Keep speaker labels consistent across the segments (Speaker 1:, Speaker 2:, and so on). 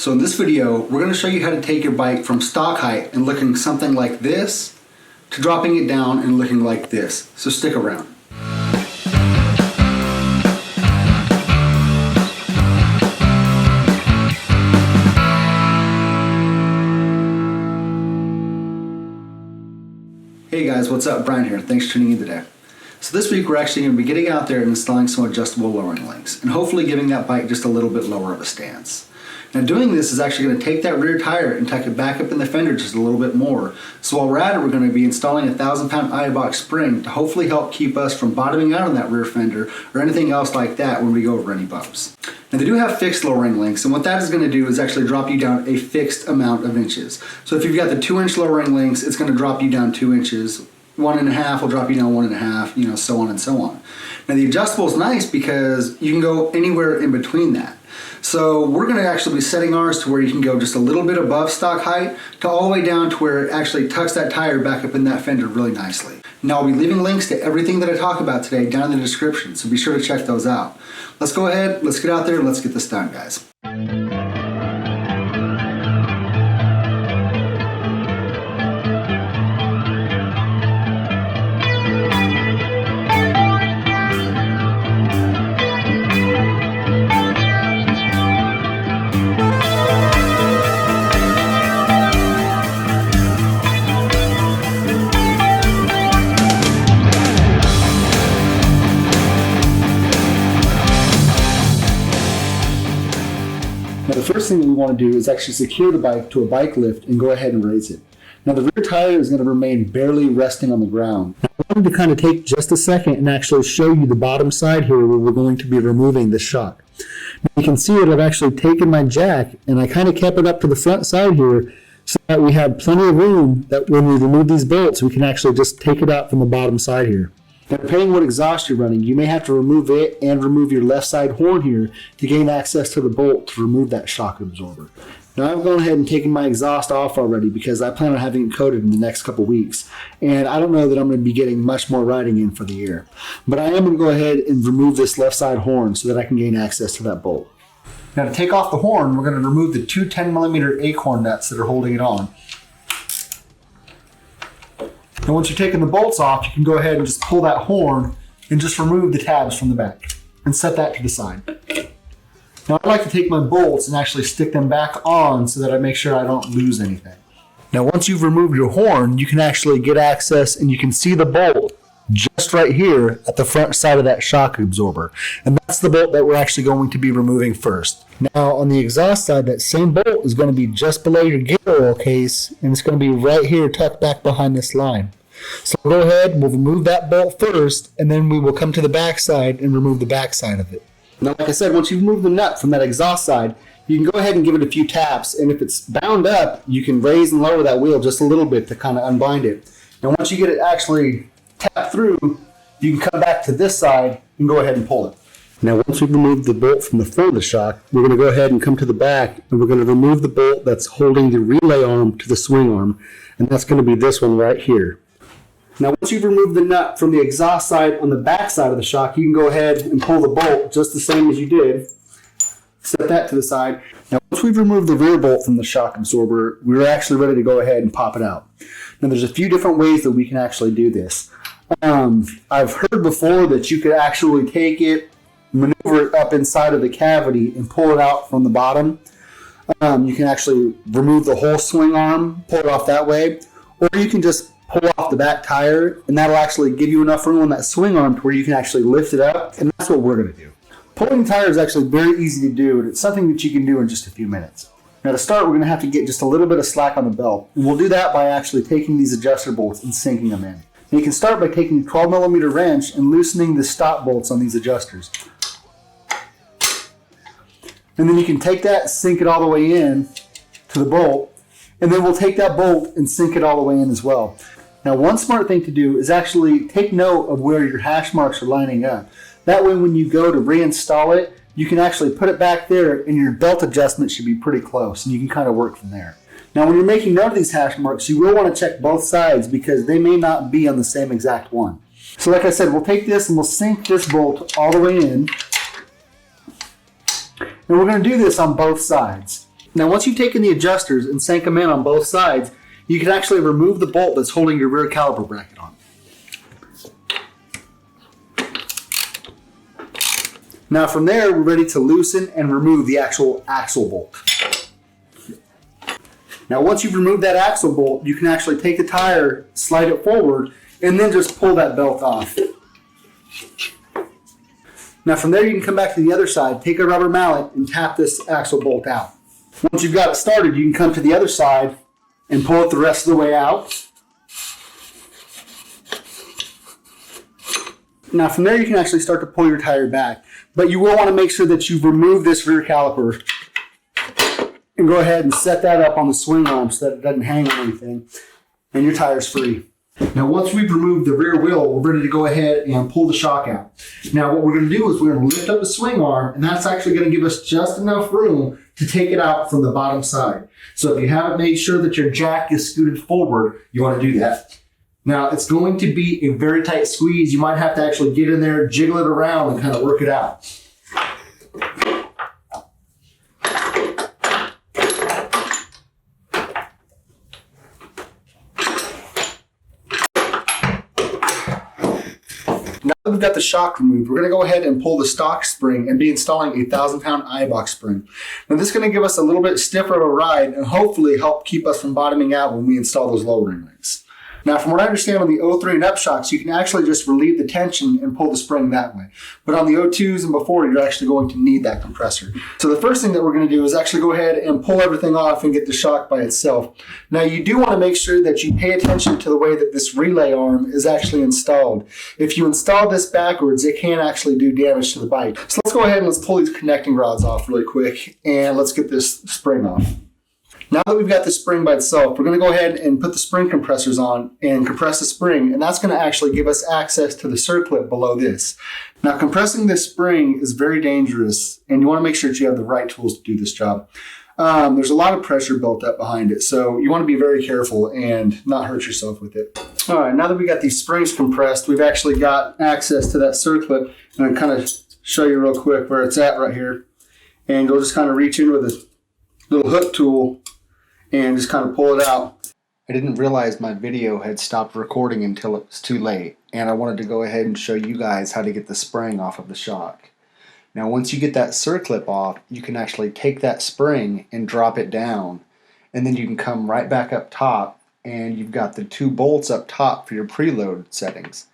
Speaker 1: So in this video, we're going to show you how to take your bike from stock height and looking something like this to dropping it down and looking like this. So stick around. Hey guys, what's up? Bryan here. Thanks for tuning in today. So this week we're actually going to be getting out there and installing some adjustable lowering links and hopefully giving that bike just a little bit lower of a stance. Now doing this is actually going to take that rear tire and tuck it back up in the fender just a little bit more. So while we're at it, we're going to be installing a 1,000-pound Eibach spring to hopefully help keep us from bottoming out on that rear fender or anything else like that when we go over any bumps. Now they do have fixed lowering links, and what that is going to do is actually drop you down a fixed amount of inches. So if you've got the 2-inch lowering links, it's going to drop you down 2 inches. 1.5 will drop you down 1.5, so on and so on. Now the adjustable is nice because you can go anywhere in between that. So we're going to actually be setting ours to where you can go just a little bit above stock height to all the way down to where it actually tucks that tire back up in that fender really nicely. Now I'll be leaving links to everything that I talk about today down in the description, so be sure to check those out. Let's go ahead, let's get out there, and let's get this done, guys. Now the first thing that we want to do is actually secure the bike to a bike lift and go ahead and raise it. Now the rear tire is going to remain barely resting on the ground. Now, I wanted to kind of take just a second and actually show you the bottom side here where we're going to be removing the shock. Now you can see that I've actually taken my jack and I kind of kept it up to the front side here so that we have plenty of room that when we remove these bolts we can actually just take it out from the bottom side here. Now, depending on what exhaust you're running, you may have to remove it and remove your left side horn here to gain access to the bolt to remove that shock absorber. Now I've gone ahead and taken my exhaust off already because I plan on having it coated in the next couple weeks, and I don't know that I'm going to be getting much more riding in for the year. But I am going to go ahead and remove this left side horn so that I can gain access to that bolt. Now to take off the horn, we're going to remove the two 10mm acorn nuts that are holding it on. And once you've taken the bolts off, you can go ahead and just pull that horn and just remove the tabs from the back and set that to the side. Now I like to take my bolts and actually stick them back on so that I make sure I don't lose anything. Now once you've removed your horn, you can actually get access and you can see the bolt just right here at the front side of that shock absorber. And that's the bolt that we're actually going to be removing first. Now on the exhaust side, that same bolt is going to be just below your gear oil case, and it's going to be right here tucked back behind this line. So go ahead, we'll remove that bolt first, and then we will come to the back side and remove the back side of it. Now like I said, once you've removed the nut from that exhaust side, you can go ahead and give it a few taps, and if it's bound up, you can raise and lower that wheel just a little bit to kind of unbind it. Now once you get it actually tapped through, you can come back to this side and go ahead and pull it. Now once we've removed the bolt from the front of the shock, we're going to go ahead and come to the back, and we're going to remove the bolt that's holding the relay arm to the swing arm, and that's going to be this one right here. Now once you've removed the nut from the exhaust side on the back side of the shock, you can go ahead and pull the bolt just the same as you did. Set that to the side. Now once we've removed the rear bolt from the shock absorber, we're actually ready to go ahead and pop it out. Now there's a few different ways that we can actually do this. I've heard before that you could actually take it, maneuver it up inside of the cavity and pull it out from the bottom. You can actually remove the whole swing arm, pull it off that way, or you can just pull off the back tire, and that'll actually give you enough room on that swing arm to where you can actually lift it up, and that's what we're going to do. Pulling the tire is actually very easy to do, and it's something that you can do in just a few minutes. Now to start, we're going to have to get just a little bit of slack on the belt, and we'll do that by actually taking these adjuster bolts and sinking them in. And you can start by taking a 12mm wrench and loosening the stop bolts on these adjusters. And then you can take that, sink it all the way in to the bolt, and then we'll take that bolt and sink it all the way in as well. Now one smart thing to do is actually take note of where your hash marks are lining up. That way when you go to reinstall it, you can actually put it back there and your belt adjustment should be pretty close, and you can kind of work from there. Now when you're making note of these hash marks, you will want to check both sides because they may not be on the same exact one. So like I said, we'll take this and we'll sink this bolt all the way in. And we're going to do this on both sides. Now once you've taken the adjusters and sank them in on both sides, you can actually remove the bolt that's holding your rear caliper bracket on. Now from there, we're ready to loosen and remove the actual axle bolt. Now once you've removed that axle bolt, you can actually take the tire, slide it forward, and then just pull that belt off. Now from there, you can come back to the other side, take a rubber mallet, and tap this axle bolt out. Once you've got it started, you can come to the other side and pull it the rest of the way out. Now from there, you can actually start to pull your tire back, but you will want to make sure that you've removed this rear caliper and go ahead and set that up on the swing arm so that it doesn't hang on anything, and your tire's free. Now once we've removed the rear wheel, we're ready to go ahead and pull the shock out. Now what we're going to do is we're going to lift up the swing arm, and that's actually going to give us just enough room to take it out from the bottom side. So if you haven't made sure that your jack is scooted forward, you want to do that. Now it's going to be a very tight squeeze. You might have to actually get in there, jiggle it around, and kind of work it out. Now that we've got the shock removed, we're going to go ahead and pull the stock spring and be installing a 1,000-pound Eibach spring. Now this is going to give us a little bit stiffer of a ride and hopefully help keep us from bottoming out when we install those lowering links. Now from what I understand on the 03 and up shocks, you can actually just relieve the tension and pull the spring that way. But on the 02s and before, you're actually going to need that compressor. So the first thing that we're going to do is actually go ahead and pull everything off and get the shock by itself. Now you do want to make sure that you pay attention to the way that this relay arm is actually installed. If you install this backwards, it can actually do damage to the bike. So let's go ahead and let's pull these connecting rods off really quick, and let's get this spring off. Now that we've got the spring by itself, we're going to go ahead and put the spring compressors on and compress the spring, and that's going to actually give us access to the circlip below this. Now compressing this spring is very dangerous, and you want to make sure that you have the right tools to do this job. There's a lot of pressure built up behind it, so you want to be very careful and not hurt yourself with it. All right, now that we got these springs compressed, we've actually got access to that circlip, and I'll kind of show you real quick where it's at right here. And you'll just kind of reach in with a little hook tool and just kind of pull it out. I didn't realize my video had stopped recording until it was too late, and I wanted to go ahead and show you guys how to get the spring off of the shock. Now once you get that circlip off, you can actually take that spring and drop it down, and then you can come right back up top, and you've got the two bolts up top for your preload settings.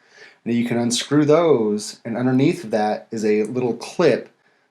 Speaker 1: Now you can unscrew those, and underneath of that is a little clip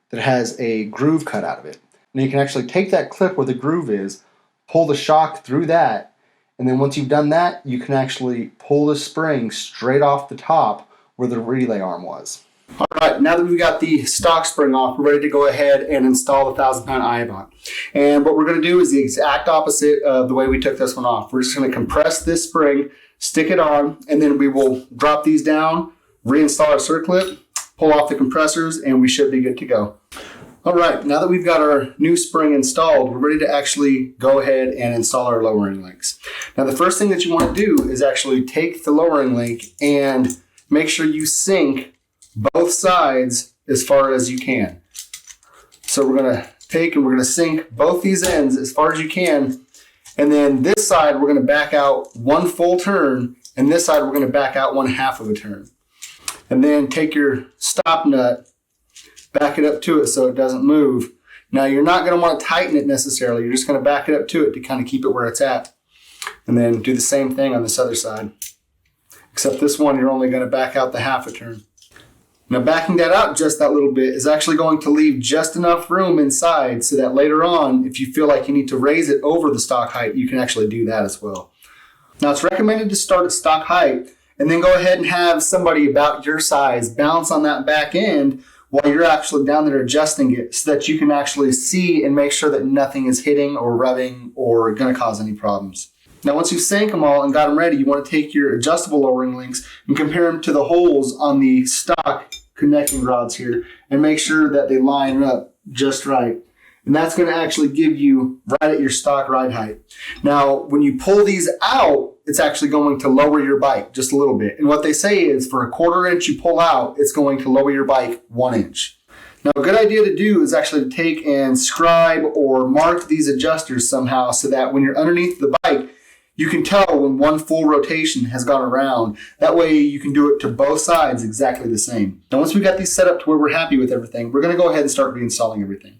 Speaker 1: that has a groove cut out of it. Now you can actually take that clip where the groove is, pull the shock through that, and then once you've done that, you can actually pull the spring straight off the top where the relay arm was. All right, now that we've got the stock spring off, we're ready to go ahead and install the 1,000-pound Eibach. And what we're going to do is the exact opposite of the way we took this one off. We're just going to compress this spring, stick it on, and then we will drop these down, reinstall our circlip, pull off the compressors, and we should be good to go. All right, now that we've got our new spring installed, we're ready to actually go ahead and install our lowering links. Now the first thing that you want to do is actually take the lowering link and make sure you sink both sides as far as you can. So we're going to take and we're going to sink both these ends as far as you can, and then this side we're going to back out one full turn, and this side we're going to back out 1/2 of a turn. And then take your stop nut, back it up to it so it doesn't move. Now you're not going to want to tighten it necessarily, you're just going to back it up to it to kind of keep it where it's at. And then do the same thing on this other side. Except this one you're only going to back out the 1/2 a turn. Now backing that out just that little bit is actually going to leave just enough room inside so that later on, if you feel like you need to raise it over the stock height, you can actually do that as well. Now it's recommended to start at stock height and then go ahead and have somebody about your size bounce on that back end while you're actually down there adjusting it so that you can actually see and make sure that nothing is hitting or rubbing or going to cause any problems. Now once you've sank them all and got them ready, you want to take your adjustable lowering links and compare them to the holes on the stock connecting rods here and make sure that they line up just right. And that's going to actually give you right at your stock ride height. Now when you pull these out, it's actually going to lower your bike just a little bit. And what they say is for 1/4 inch you pull out, it's going to lower your bike 1 inch. Now, a good idea to do is actually to take and scribe or mark these adjusters somehow so that when you're underneath the bike, you can tell when one full rotation has gone around. That way you can do it to both sides exactly the same. Now, once we got these set up to where we're happy with everything, we're going to go ahead and start reinstalling everything.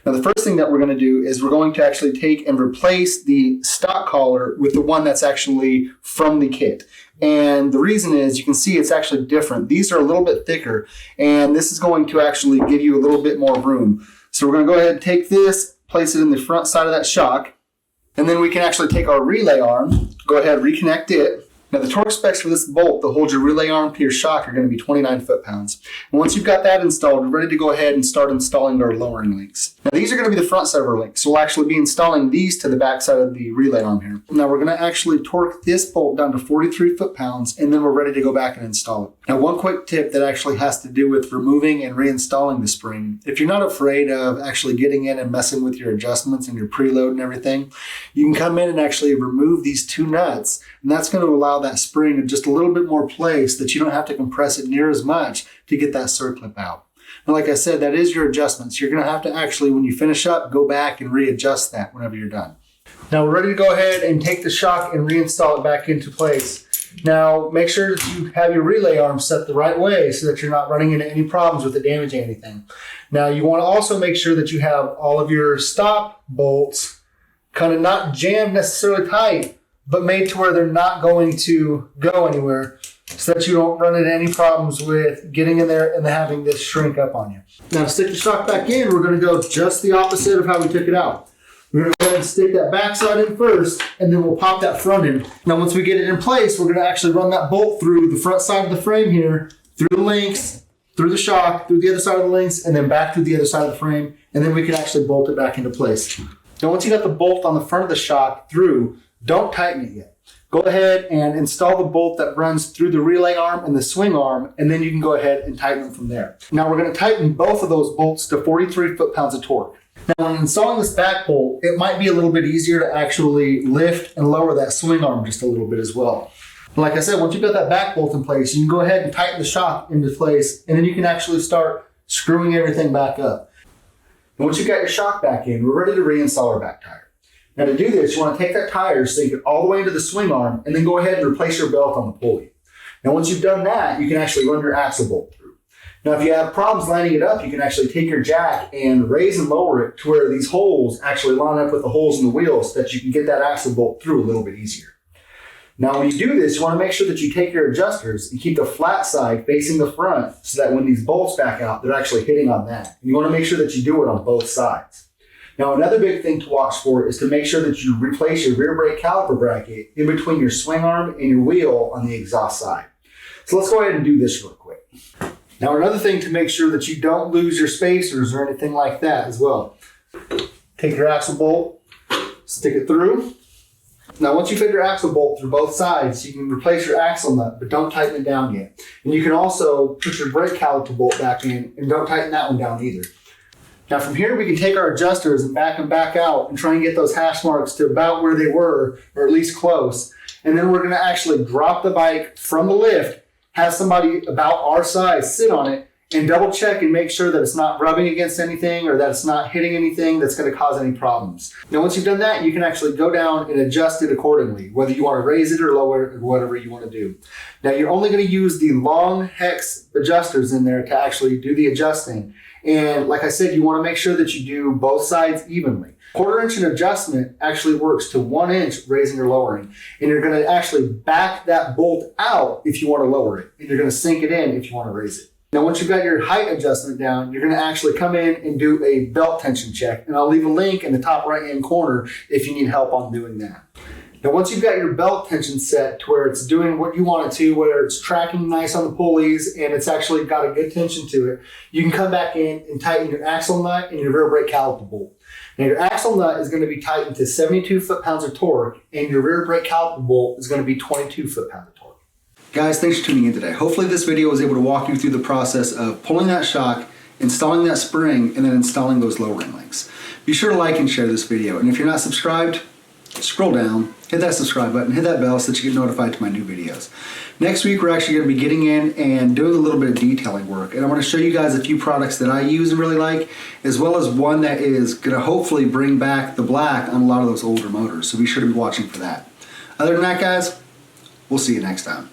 Speaker 1: Now, the first thing that we're going to do is we're going to actually take and replace the stock collar with the one that's actually from the kit. And the reason is, you can see it's actually different. These are a little bit thicker, and this is going to actually give you a little bit more room. So we're going to go ahead and take this, place it in the front side of that shock, and then we can actually take our relay arm, go ahead and reconnect it. Now, the torque specs for this bolt that holds your relay arm to your shock are going to be 29 foot-pounds. And once you've got that installed, we're ready to go ahead and start installing our lowering links. Now, these are going to be the front side of our links, so we'll actually be installing these to the back side of the relay arm here. Now, we're going to actually torque this bolt down to 43 foot-pounds, and then we're ready to go back and install it. Now, one quick tip that actually has to do with removing and reinstalling the spring. If you're not afraid of actually getting in and messing with your adjustments and your preload and everything, you can come in and actually remove these two nuts, and that's going to allow that spring in just a little bit more place that you don't have to compress it near as much to get that circlip out. And like I said, that is your adjustments. You're going to have to actually, when you finish up, go back and readjust that whenever you're done. Now we're ready to go ahead and take the shock and reinstall it back into place. Now make sure that you have your relay arm set the right way so that you're not running into any problems with it damaging anything. Now you want to also make sure that you have all of your stop bolts kind of not jammed necessarily tight, but made to where they're not going to go anywhere, so that you don't run into any problems with getting in there and having this shrink up on you. Now to stick the shock back in, we're going to go just the opposite of how we took it out. We're going to go ahead and stick that back side in first, and then we'll pop that front in. Now once we get it in place, we're going to actually run that bolt through the front side of the frame here, through the links, through the shock, through the other side of the links, and then back through the other side of the frame, and then we can actually bolt it back into place. Now once you got the bolt on the front of the shock through, don't tighten it yet. Go ahead and install the bolt that runs through the relay arm and the swing arm, and then you can go ahead and tighten them from there. Now we're going to tighten both of those bolts to 43 foot-pounds of torque. Now when installing this back bolt, it might be a little bit easier to actually lift and lower that swing arm just a little bit as well. Like I said, once you've got that back bolt in place, you can go ahead and tighten the shock into place, and then you can actually start screwing everything back up. And once you've got your shock back in, we're ready to reinstall our back tire. Now to do this, you want to take that tire, sink it all the way into the swing arm, and then go ahead and replace your belt on the pulley. Now once you've done that, you can actually run your axle bolt through. Now if you have problems lining it up, you can actually take your jack and raise and lower it to where these holes actually line up with the holes in the wheels so that you can get that axle bolt through a little bit easier. Now when you do this, you want to make sure that you take your adjusters and keep the flat side facing the front so that when these bolts back out, they're actually hitting on that. And you want to make sure that you do it on both sides. Now, another big thing to watch for is to make sure that you replace your rear brake caliper bracket in between your swing arm and your wheel on the exhaust side. So let's go ahead and do this real quick. Now, another thing to make sure that you don't lose your spacers or anything like that as well. Take your axle bolt, stick it through. Now, once you fit your axle bolt through both sides, you can replace your axle nut, but don't tighten it down yet. And you can also put your brake caliper bolt back in and don't tighten that one down either. Now from here, we can take our adjusters and back them back out and try and get those hash marks to about where they were, or at least close. And then we're going to actually drop the bike from the lift, have somebody about our size sit on it, and double check and make sure that it's not rubbing against anything or that it's not hitting anything that's going to cause any problems. Now once you've done that, you can actually go down and adjust it accordingly, whether you want to raise it or lower it or whatever you want to do. Now you're only going to use the long hex adjusters in there to actually do the adjusting. And like I said, you want to make sure that you do both sides evenly. 1/4 inch adjustment actually works to 1 inch raising or lowering. And you're going to actually back that bolt out if you want to lower it. And you're going to sink it in if you want to raise it. Now, once you've got your height adjustment down, you're going to actually come in and do a belt tension check. And I'll leave a link in the top right-hand corner if you need help on doing that. Now, once you've got your belt tension set to where it's doing what you want it to, where it's tracking nice on the pulleys and it's actually got a good tension to it, you can come back in and tighten your axle nut and your rear brake caliper bolt. Now, your axle nut is going to be tightened to 72 foot-pounds of torque, and your rear brake caliper bolt is going to be 22 foot-pounds of torque. Guys, thanks for tuning in today. Hopefully this video was able to walk you through the process of pulling that shock, installing that spring, and then installing those lowering links. Be sure to like and share this video, and if you're not subscribed, scroll down, hit that subscribe button, hit that bell so that you get notified to my new videos. Next week, we're actually going to be getting in and doing a little bit of detailing work. And I want to show you guys a few products that I use and really like, as well as one that is going to hopefully bring back the black on a lot of those older motors. So be sure to be watching for that. Other than that, guys, we'll see you next time.